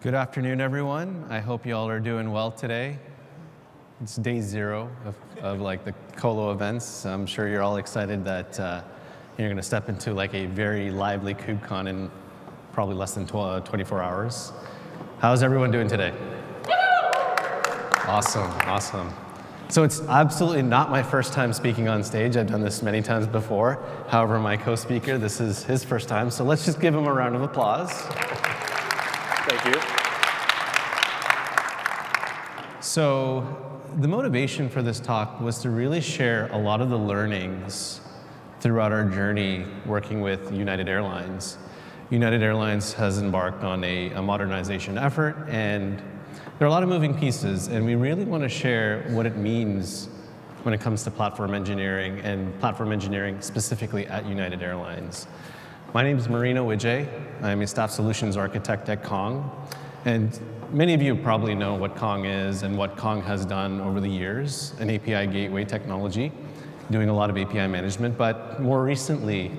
Good afternoon, everyone. I hope you all are doing well today. It's day 0 of like the Colo events. I'm sure you're all excited that you're going to step into like a very lively KubeCon in probably less than 24 hours. How's everyone doing today? Awesome, awesome. So it's absolutely not my first time speaking on stage. I've done this many times before. However, my co-speaker, this is his first time. So let's just give him a round of applause. Thank you. So the motivation for this talk was to really share a lot of the learnings throughout our journey working with United Airlines. United Airlines has embarked on a modernization effort, and there are a lot of moving pieces, and we really want to share what it means when it comes to platform engineering, and platform engineering specifically at United Airlines. My name is Marino Wijay. I'm a staff solutions architect at Kong, and many of you probably know what Kong is and what Kong has done over the years, an API gateway technology, doing a lot of API management, but more recently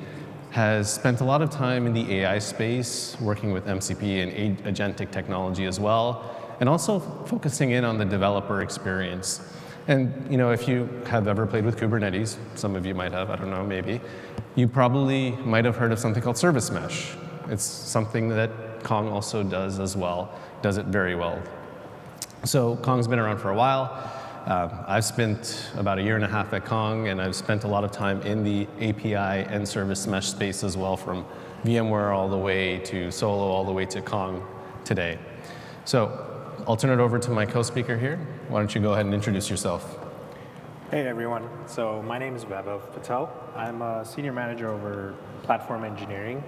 has spent a lot of time in the AI space, working with MCP and agentic technology as well, and also focusing in on the developer experience. And you know, if you have ever played with Kubernetes, some of you might have, I don't know, maybe, you probably might have heard of something called service mesh. It's something that Kong also does as well, does it very well. So Kong's been around for a while. I've spent about 1.5 years at Kong, and I've spent a lot of time in the API and service mesh space as well, from VMware all the way to Solo, all the way to Kong today. So I'll turn it over to my co-speaker here. Why don't you go ahead and introduce yourself? Hey, everyone. So my name is Vaibhave Patel. I'm a senior manager over platform engineering.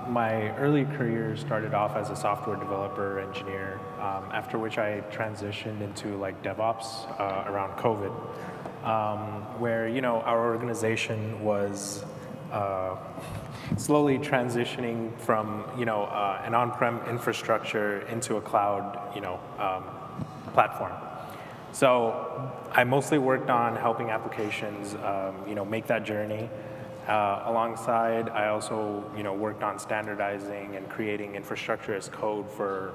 My early career started off as a software developer engineer, after which I transitioned into like DevOps around COVID, where our organization was slowly transitioning from an on-prem infrastructure into a cloud platform. So I mostly worked on helping applications make that journey. Alongside, I also worked on standardizing and creating infrastructure as code for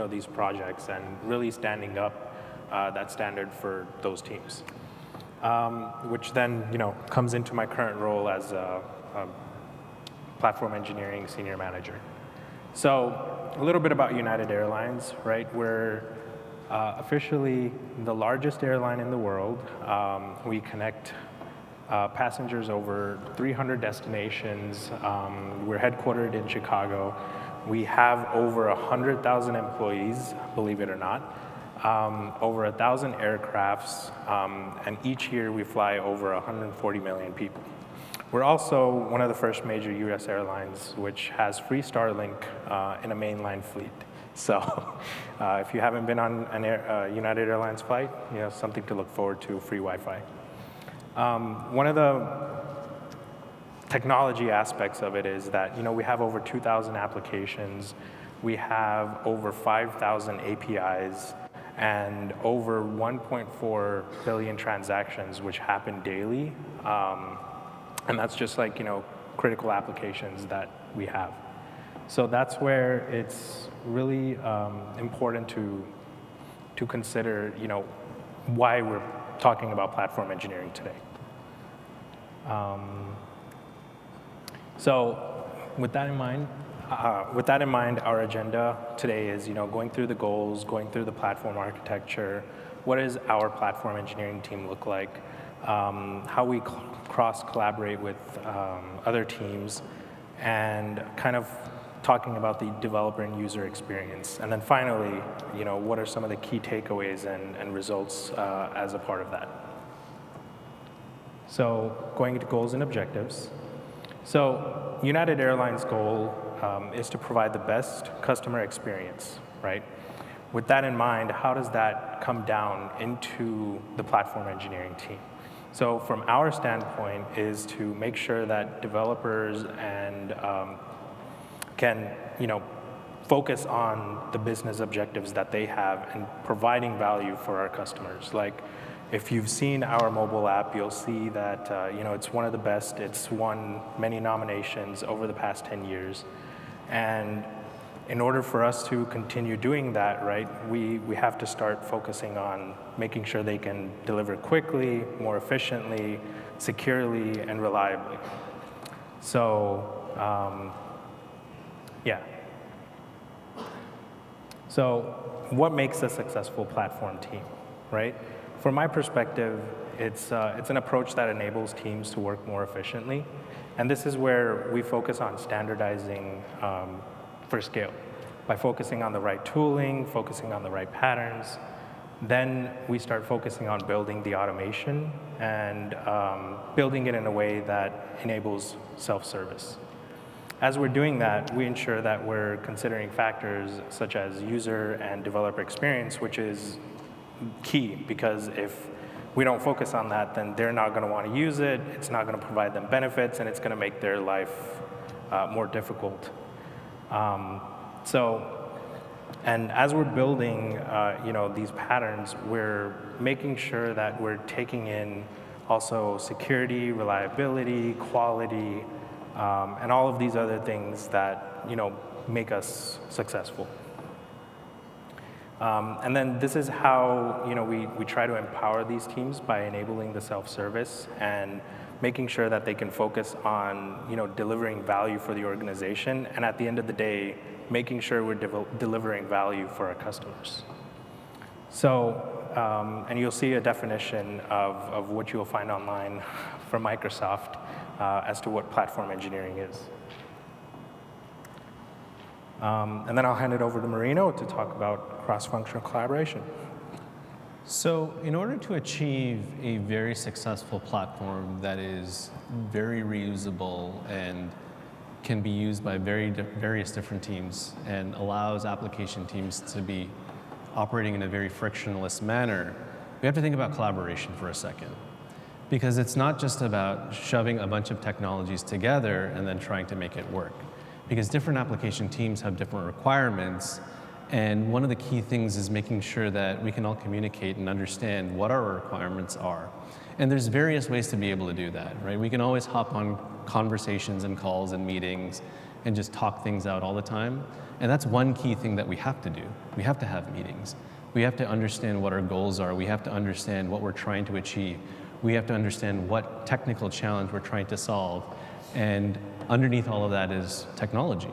these projects, and really standing up that standard for those teams, which then comes into my current role as a platform engineering senior manager. So a little bit about United Airlines, right? We're officially the largest airline in the world. We connect passengers over 300 destinations. We're headquartered in Chicago. We have over 100,000 employees, believe it or not, over 1,000 aircrafts, and each year we fly over 140 million people. We're also one of the first major US airlines which has free Starlink in a mainline fleet. So if you haven't been on a United Airlines flight, something to look forward to, free Wi-Fi. One of the technology aspects of it is that we have over 2,000 applications, we have over 5,000 APIs, and over 1.4 billion transactions which happen daily, and that's just like critical applications that we have. So that's where it's really important to consider why we're talking about platform engineering today. So with that in mind, our agenda today is going through the goals, going through the platform architecture. What does our platform engineering team look like? How we cross-collaborate with other teams, and kind of talking about the developer and user experience. And then finally, what are some of the key takeaways and results as a part of that? So going into goals and objectives. So United Airlines' goal is to provide the best customer experience, right? With that in mind, how does that come down into the platform engineering team? So from our standpoint is to make sure that developers and can focus on the business objectives that they have and providing value for our customers. Like, if you've seen our mobile app, you'll see that it's one of the best. It's won many nominations over the past 10 years. And In order for us to continue doing that, right, we have to start focusing on making sure they can deliver quickly, more efficiently, securely, and reliably. So, yeah. So what makes a successful platform team, right? From my perspective, it's an approach that enables teams to work more efficiently. And this is where we focus on standardizing for scale. By focusing on the right tooling, focusing on the right patterns, then we start focusing on building the automation and building it in a way that enables self-service. As we're doing that, we ensure that we're considering factors such as user and developer experience, which is key, because if we don't focus on that, then they're not going to want to use it, it's not going to provide them benefits, and it's going to make their life more difficult. And as we're building these patterns, we're making sure that we're taking in also security, reliability, quality, and all of these other things that make us successful. And then this is how we try to empower these teams by enabling the self-service and making sure that they can focus on delivering value for the organization, and at the end of the day, making sure we're delivering value for our customers. So, and you'll see a definition of what you'll find online from Microsoft as to what platform engineering is. And then I'll hand it over to Marino to talk about cross-functional collaboration. So in order to achieve a very successful platform that is very reusable and can be used by various different teams and allows application teams to be operating in a very frictionless manner, we have to think about collaboration for a second. Because it's not just about shoving a bunch of technologies together and then trying to make it work. Because different application teams have different requirements, and one of the key things is making sure that we can all communicate and understand what our requirements are. And there's various ways to be able to do that, right? We can always hop on conversations and calls and meetings and just talk things out all the time. And that's one key thing that we have to do. We have to have meetings. We have to understand what our goals are. We have to understand what we're trying to achieve. We have to understand what technical challenge we're trying to solve. And underneath all of that is technology.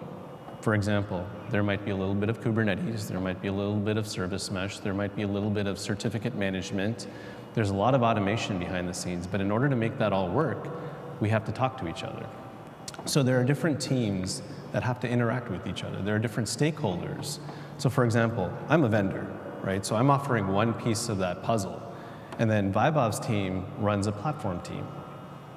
For example, there might be a little bit of Kubernetes, there might be a little bit of service mesh, there might be a little bit of certificate management. There's a lot of automation behind the scenes, but in order to make that all work, we have to talk to each other. So there are different teams that have to interact with each other. There are different stakeholders. So for example, I'm a vendor, right? So I'm offering one piece of that puzzle. And then Vaibhave's team runs a platform team.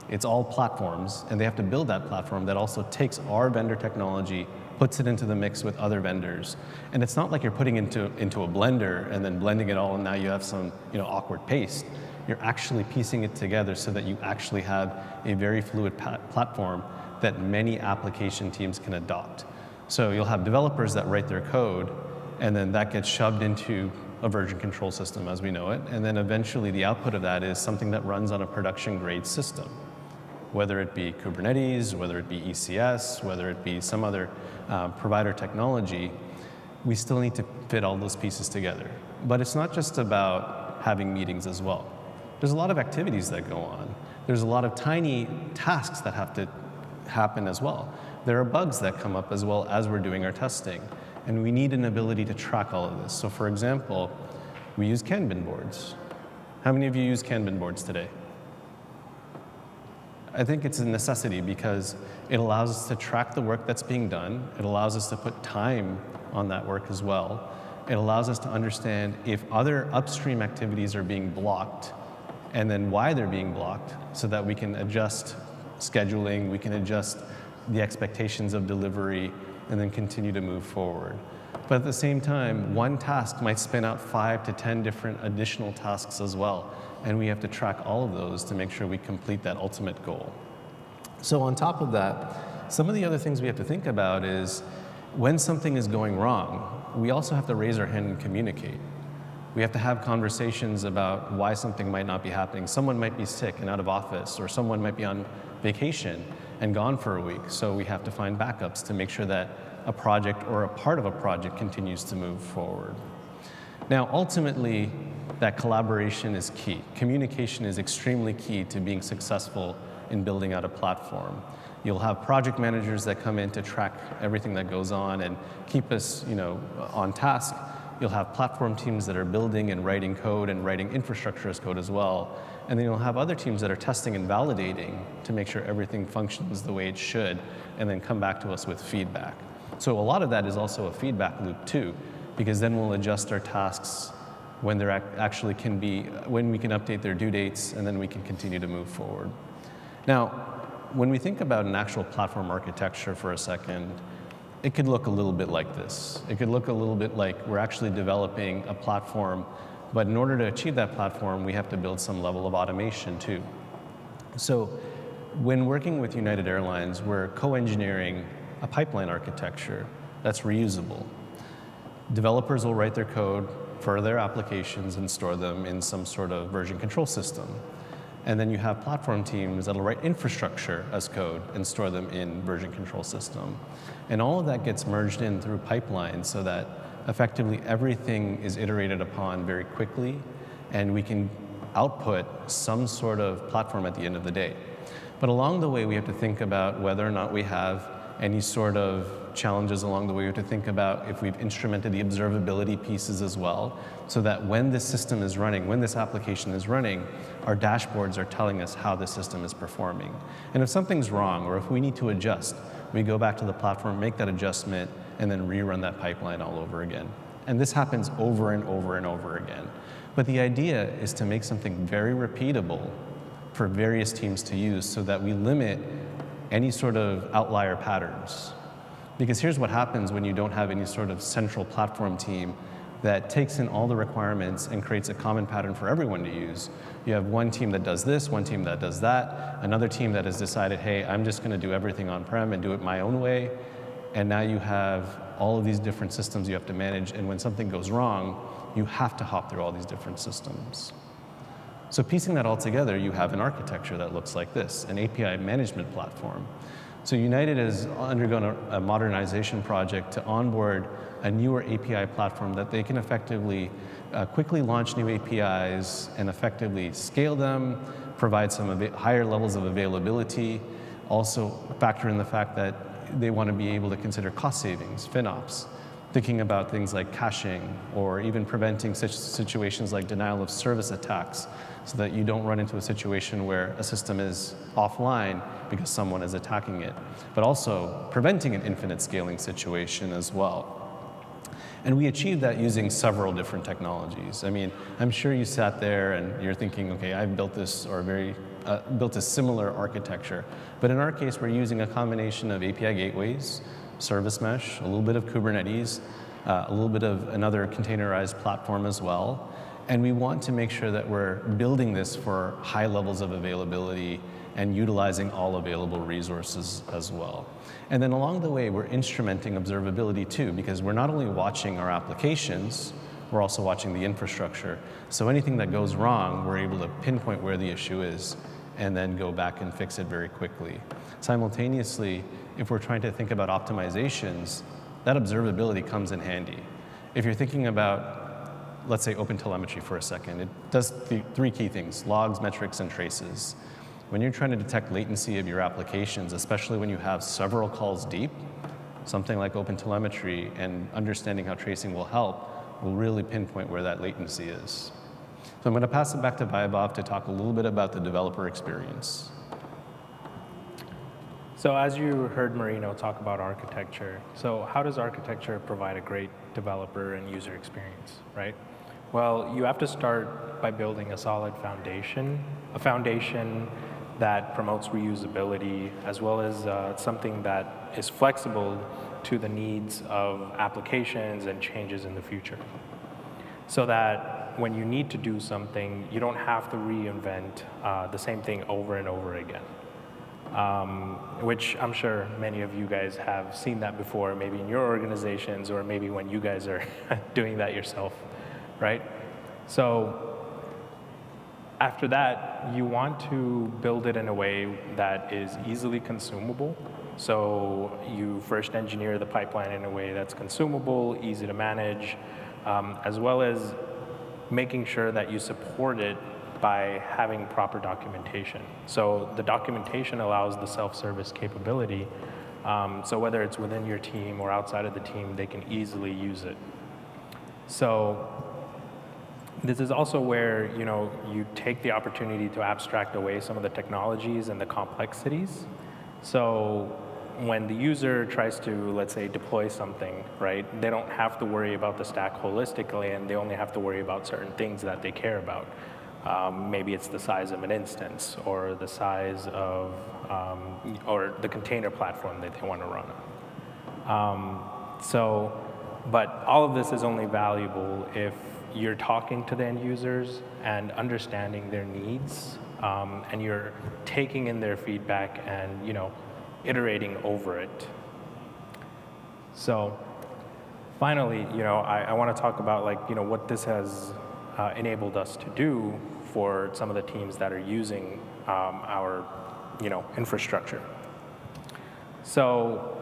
It's all platforms, and they have to build that platform that also takes our vendor technology, puts it into the mix with other vendors. And it's not like you're putting into a blender and then blending it all and now you have some awkward paste. You're actually piecing it together so that you actually have a very fluid platform that many application teams can adopt. So you'll have developers that write their code, and then that gets shoved into a version control system as we know it, and then eventually the output of that is something that runs on a production grade system. Whether it be Kubernetes, whether it be ECS, whether it be some other provider technology, we still need to fit all those pieces together. But it's not just about having meetings as well. There's a lot of activities that go on. There's a lot of tiny tasks that have to happen as well. There are bugs that come up as well as we're doing our testing. And we need an ability to track all of this. So for example, we use Kanban boards. How many of you use Kanban boards today? I think it's a necessity because it allows us to track the work that's being done. It allows us to put time on that work as well. It allows us to understand if other upstream activities are being blocked and then why they're being blocked so that we can adjust scheduling, we can adjust the expectations of delivery, and then continue to move forward. But at the same time, one task might spin out 5 to 10 different additional tasks as well. And we have to track all of those to make sure we complete that ultimate goal. So on top of that, some of the other things we have to think about is when something is going wrong, we also have to raise our hand and communicate. We have to have conversations about why something might not be happening. Someone might be sick and out of office, or someone might be on vacation and gone for a week. So we have to find backups to make sure that a project or a part of a project continues to move forward. Now, ultimately, that collaboration is key. Communication is extremely key to being successful in building out a platform. You'll have project managers that come in to track everything that goes on and keep us, on task. You'll have platform teams that are building and writing code and writing infrastructure as code as well. And then you'll have other teams that are testing and validating to make sure everything functions the way it should, and then come back to us with feedback. So a lot of that is also a feedback loop too, because then we'll adjust our tasks when there actually can be, when we can update their due dates, and then we can continue to move forward. Now, when we think about an actual platform architecture for a second, it could look a little bit like this. It could look a little bit like we're actually developing a platform, but in order to achieve that platform, we have to build some level of automation too. So when working with United Airlines, we're co-engineering a pipeline architecture that's reusable. Developers will write their code for their applications and store them in some sort of version control system. And then you have platform teams that'll write infrastructure as code and store them in version control system. And all of that gets merged in through pipelines so that effectively everything is iterated upon very quickly, and we can output some sort of platform at the end of the day. But along the way, we have to think about whether or not we have any sort of challenges along the way. We have to think about if we've instrumented the observability pieces as well, so that when this system is running, when this application is running, our dashboards are telling us how the system is performing. And if something's wrong, or if we need to adjust, we go back to the platform, make that adjustment, and then rerun that pipeline all over again. And this happens over and over and over again. But the idea is to make something very repeatable for various teams to use so that we limit any sort of outlier patterns. Because here's what happens when you don't have any sort of central platform team that takes in all the requirements and creates a common pattern for everyone to use. You have one team that does this, one team that does that, another team that has decided, hey, I'm just gonna do everything on-prem and do it my own way. And now you have all of these different systems you have to manage, and when something goes wrong, you have to hop through all these different systems. So piecing that all together, you have an architecture that looks like this, an API management platform. So United has undergone a modernization project to onboard a newer API platform that they can effectively quickly launch new APIs and effectively scale them, provide some higher levels of availability, also factor in the fact that they want to be able to consider cost savings, FinOps, thinking about things like caching or even preventing such situations like denial of service attacks so that you don't run into a situation where a system is offline because someone is attacking it, but also preventing an infinite scaling situation as well. And we achieved that using several different technologies. I mean, I'm sure you sat there and you're thinking, okay, I've built this or built a similar architecture. But in our case, we're using a combination of API gateways, service mesh, a little bit of Kubernetes, a little bit of another containerized platform as well. And we want to make sure that we're building this for high levels of availability and utilizing all available resources as well. And then along the way, we're instrumenting observability too, because we're not only watching our applications, we're also watching the infrastructure. So anything that goes wrong, we're able to pinpoint where the issue is and then go back and fix it very quickly. Simultaneously, if we're trying to think about optimizations, that observability comes in handy. If you're thinking about, let's say, OpenTelemetry for a second, it does three key things: logs, metrics, and traces. When you're trying to detect latency of your applications, especially when you have several calls deep, something like OpenTelemetry and understanding how tracing will help will really pinpoint where that latency is. So I'm going to pass it back to Vaibhave to talk a little bit about the developer experience. So as you heard Marino talk about architecture, so how does architecture provide a great developer and user experience, right? Well, you have to start by building a solid foundation, a foundation that promotes reusability, as well as something that is flexible to the needs of applications and changes in the future. So that when you need to do something, you don't have to reinvent the same thing over and over again. Which I'm sure many of you guys have seen that before, maybe in your organizations or maybe when you guys are doing that yourself, right? So after that, you want to build it in a way that is easily consumable So you first engineer the pipeline in a way that's consumable, easy to manage, as well as making sure that you support it by having proper documentation. So the documentation allows the self-service capability. So whether it's within your team or outside of the team, they can easily use it. So this is also where you take the opportunity to abstract away some of the technologies and the complexities. So when the user tries to, let's say, deploy something, right, they don't have to worry about the stack holistically, and they only have to worry about certain things that they care about. Maybe it's the size of an instance, or the size of, or the container platform that they want to run on. But all of this is only valuable if you're talking to the end users and understanding their needs, and you're taking in their feedback and iterating over it. So finally, I want to talk about what this has enabled us to do for some of the teams that are using our infrastructure. So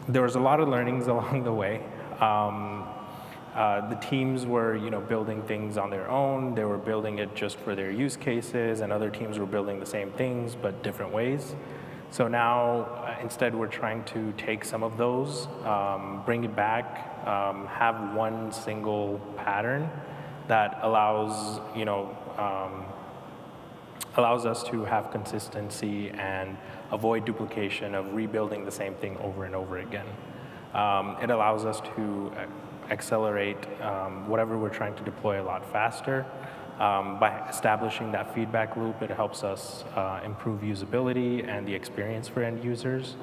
there was a lot of learnings along the way. The teams were building things on their own. They were building it just for their use cases, and other teams were building the same things but different ways. So now, instead, we're trying to take some of those, bring it back, have one single pattern that allows us to have consistency and avoid duplication of rebuilding the same thing over and over again. It allows us to accelerate whatever we're trying to deploy a lot faster. By establishing that feedback loop, it helps us improve usability and the experience for end users.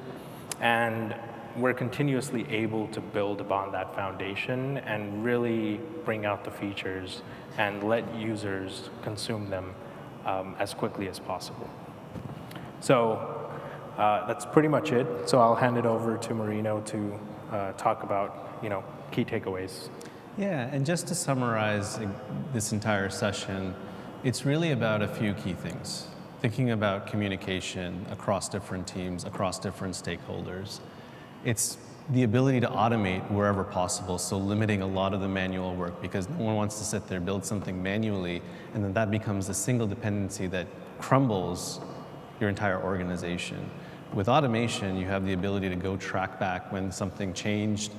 And we're continuously able to build upon that foundation and really bring out the features and let users consume them as quickly as possible. So that's pretty much it. So I'll hand it over to Marino to talk about key takeaways. Yeah, and just to summarize this entire session, it's really about a few key things. Thinking about communication across different teams, across different stakeholders. It's the ability to automate wherever possible, so limiting a lot of the manual work, because no one wants to sit there, build something manually, and then that becomes a single dependency that crumbles your entire organization. With automation, you have the ability to go track back when something changed.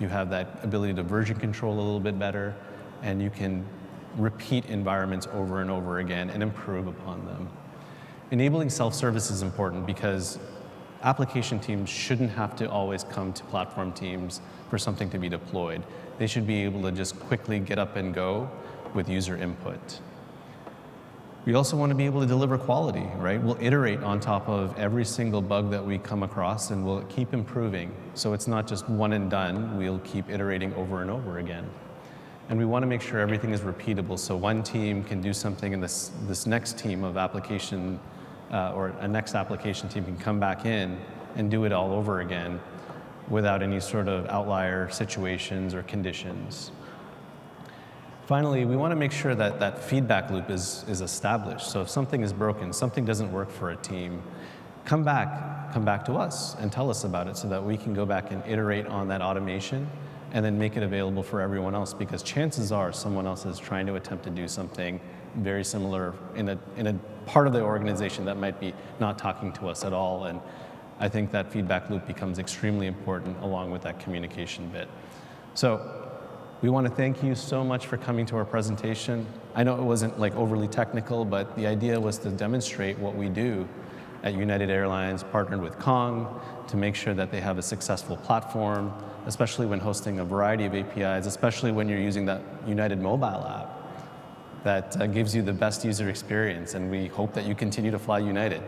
You have that ability to version control a little bit better, and you can repeat environments over and over again and improve upon them. Enabling self-service is important because application teams shouldn't have to always come to platform teams for something to be deployed. They should be able to just quickly get up and go with user input. We also want to be able to deliver quality, right? We'll iterate on top of every single bug that we come across, and we'll keep improving. So it's not just one and done. We'll keep iterating over and over again. And we want to make sure everything is repeatable, so one team can do something, and this next team of application, or a next application team can come back in and do it all over again without any sort of outlier situations or conditions. Finally, we want to make sure that that feedback loop is established. So if something is broken, something doesn't work for a team, come back to us and tell us about it so that we can go back and iterate on that automation and then make it available for everyone else, because chances are someone else is trying to attempt to do something very similar in a part of the organization that might be not talking to us at all. And I think that feedback loop becomes extremely important along with that communication bit. So we want to thank you so much for coming to our presentation. I know it wasn't overly technical, but the idea was to demonstrate what we do at United Airlines, partnered with Kong, to make sure that they have a successful platform, especially when hosting a variety of APIs, especially when you're using that United mobile app that gives you the best user experience, and we hope that you continue to fly United.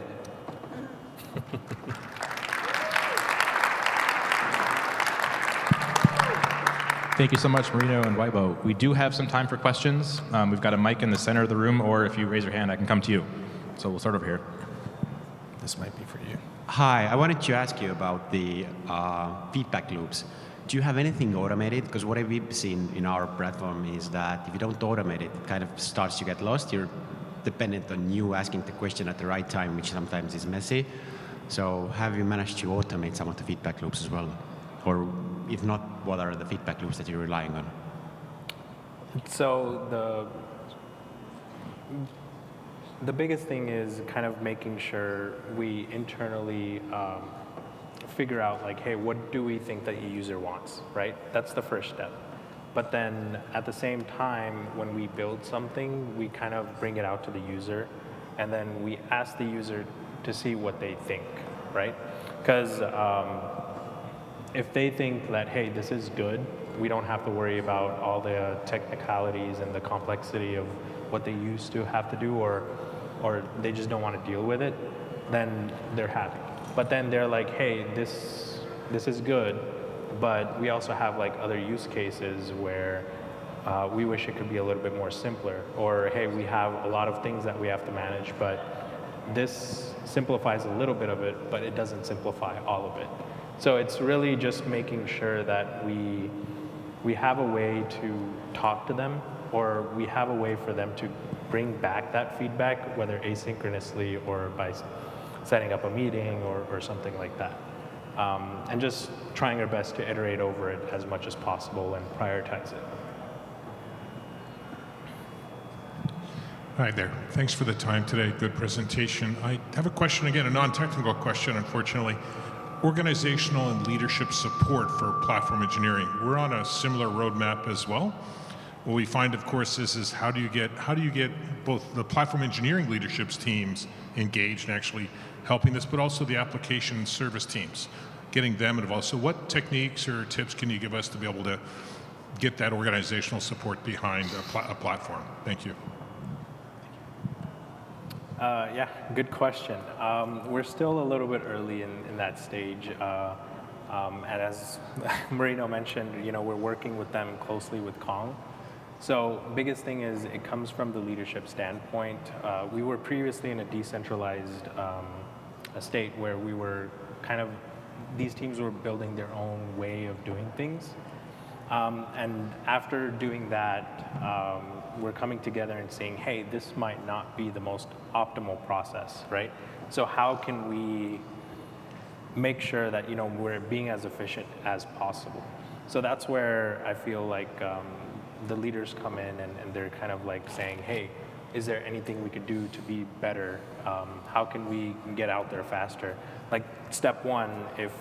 Thank you so much, Marino and Vaibhave. We do have some time for questions. We've got a mic in the center of the room, or if you raise your hand, I can come to you. So we'll start over here. This might be for you. Hi, I wanted to ask you about the feedback loops. Do you have anything automated? Because what we've seen in our platform is that if you don't automate it, it kind of starts to get lost. You're dependent on you asking the question at the right time, which sometimes is messy. So have you managed to automate some of the feedback loops as well? Or if not, what are the feedback loops that you're relying on? So the biggest thing is kind of making sure we internally figure out like, hey, what do we think that the user wants, right? That's the first step. But then at the same time, when we build something, we kind of bring it out to the user, and then we ask the user to see what they think, right? Because if they think that, hey, this is good, we don't have to worry about all the technicalities and the complexity of what they used to have to do, or they just don't want to deal with it, then they're happy. But then they're like, hey, this is good, but we also have like other use cases where we wish it could be a little bit more simpler, or hey, we have a lot of things that we have to manage, but this simplifies a little bit of it, but it doesn't simplify all of it. So it's really just making sure that we have a way to talk to them, or we have a way for them to bring back that feedback, whether asynchronously or by setting up a meeting or something like that. And just trying our best to iterate over it as much as possible and prioritize it. Hi there. Thanks for the time today. Good presentation. I have a question, again, a non-technical question, unfortunately. Organizational and leadership support for platform engineering. We're on a similar roadmap as well. What we find, of course, is how do you get both the platform engineering leadership's teams engaged and actually helping this, but also the application and service teams, getting them involved. So what techniques or tips can you give us to be able to get that organizational support behind a platform? Thank you. Yeah, good question. We're still a little bit early in that stage. And as Marino mentioned, we're working with them closely with Kong. So biggest thing is it comes from the leadership standpoint. We were previously in a decentralized state where we were these teams were building their own way of doing things. And after doing that, we're coming together and saying, hey, this might not be the most optimal process, right? So how can we make sure that we're being as efficient as possible? So that's where I feel like the leaders come in and they're kind of like saying, hey, is there anything we could do to be better? How can we get out there faster? Like step one, if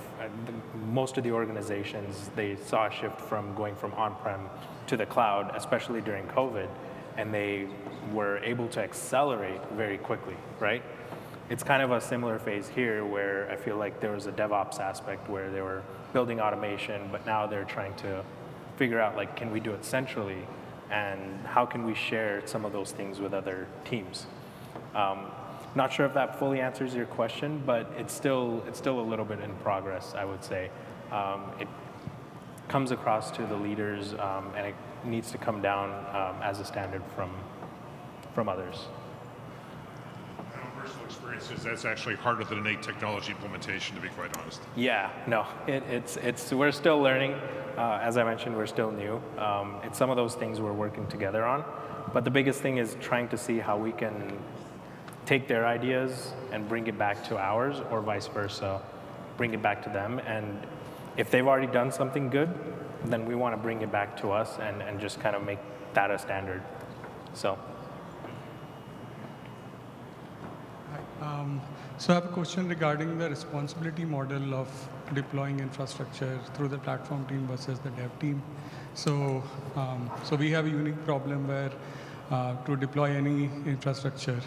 most of the organizations, they saw a shift from going from on-prem to the cloud, especially during COVID, and they were able to accelerate very quickly, right? It's kind of a similar phase here where I feel like there was a DevOps aspect where they were building automation, but now they're trying to figure out, like, can we do it centrally? And how can we share some of those things with other teams? Not sure if that fully answers your question, but it's still a little bit in progress, I would say. It comes across to the leaders, and it needs to come down as a standard from others. Personal experiences, that's actually harder than a technology implementation, to be quite honest. Yeah, no, it's we're still learning. As I mentioned, we're still new. It's some of those things we're working together on. But the biggest thing is trying to see how we can take their ideas and bring it back to ours, or vice versa, bring it back to them. And if they've already done something good, then we want to bring it back to us and just kind of make that a standard. So. So I have a question regarding the responsibility model of deploying infrastructure through the platform team versus the dev team. So, so we have a unique problem where to deploy any infrastructure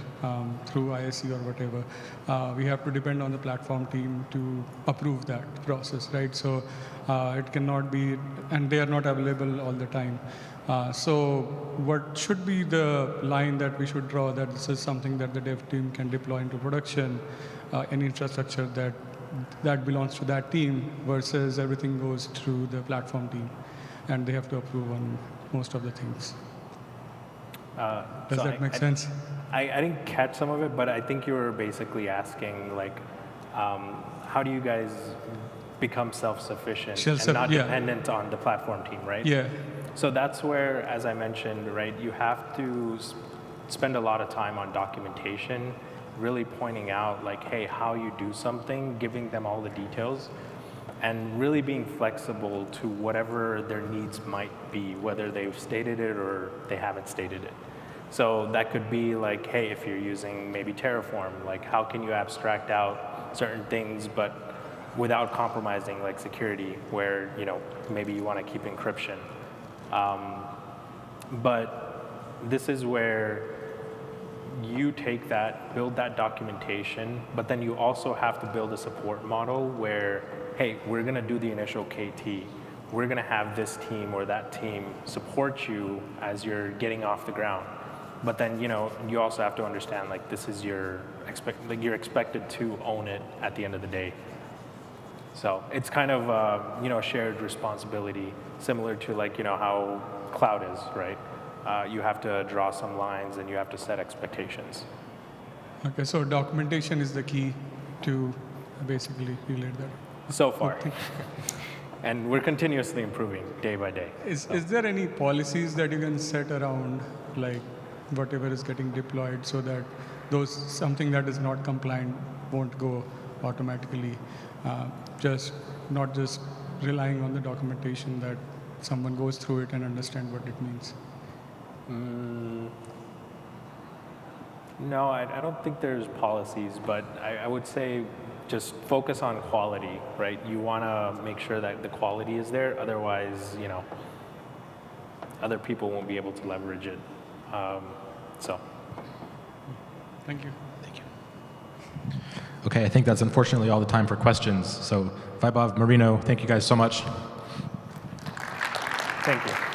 through ISC or whatever, we have to depend on the platform team to approve that process, right? So it cannot be, and they are not available all the time. So what should be the line that we should draw that this is something that the dev team can deploy into production, any infrastructure that belongs to that team versus everything goes through the platform team and they have to approve on most of the things. Does that make sense? I didn't catch some of it, but I think you were basically asking, like, how do you guys become self-sufficient and not dependent on the platform team, right? Yeah. So that's where, as I mentioned, right, you have to spend a lot of time on documentation really pointing out like, hey, how you do something, giving them all the details, and really being flexible to whatever their needs might be, whether they've stated it or they haven't stated it. So that could be like, hey, if you're using maybe Terraform, like how can you abstract out certain things but without compromising like security, where maybe you want to keep encryption. But this is where you take that, build that documentation, but then you also have to build a support model where, hey, we're going to do the initial KT. We're going to have this team or that team support you as you're getting off the ground. But then, you also have to understand, like, this is you're expected to own it at the end of the day. So it's kind of, a shared responsibility, similar to like, how cloud is, right? You have to draw some lines and you have to set expectations. Okay, so documentation is the key to basically relate that. So far. And we're continuously improving day by day. Is there any policies that you can set around like whatever is getting deployed so that something that is not compliant won't go automatically? Not just relying on the documentation, that someone goes through it and understand what it means. No, I don't think there's policies, but I would say just focus on quality, right? You want to make sure that the quality is there, otherwise, other people won't be able to leverage it. Thank you. Okay, I think that's unfortunately all the time for questions. So Vaibhave, Marino, thank you guys so much. Thank you.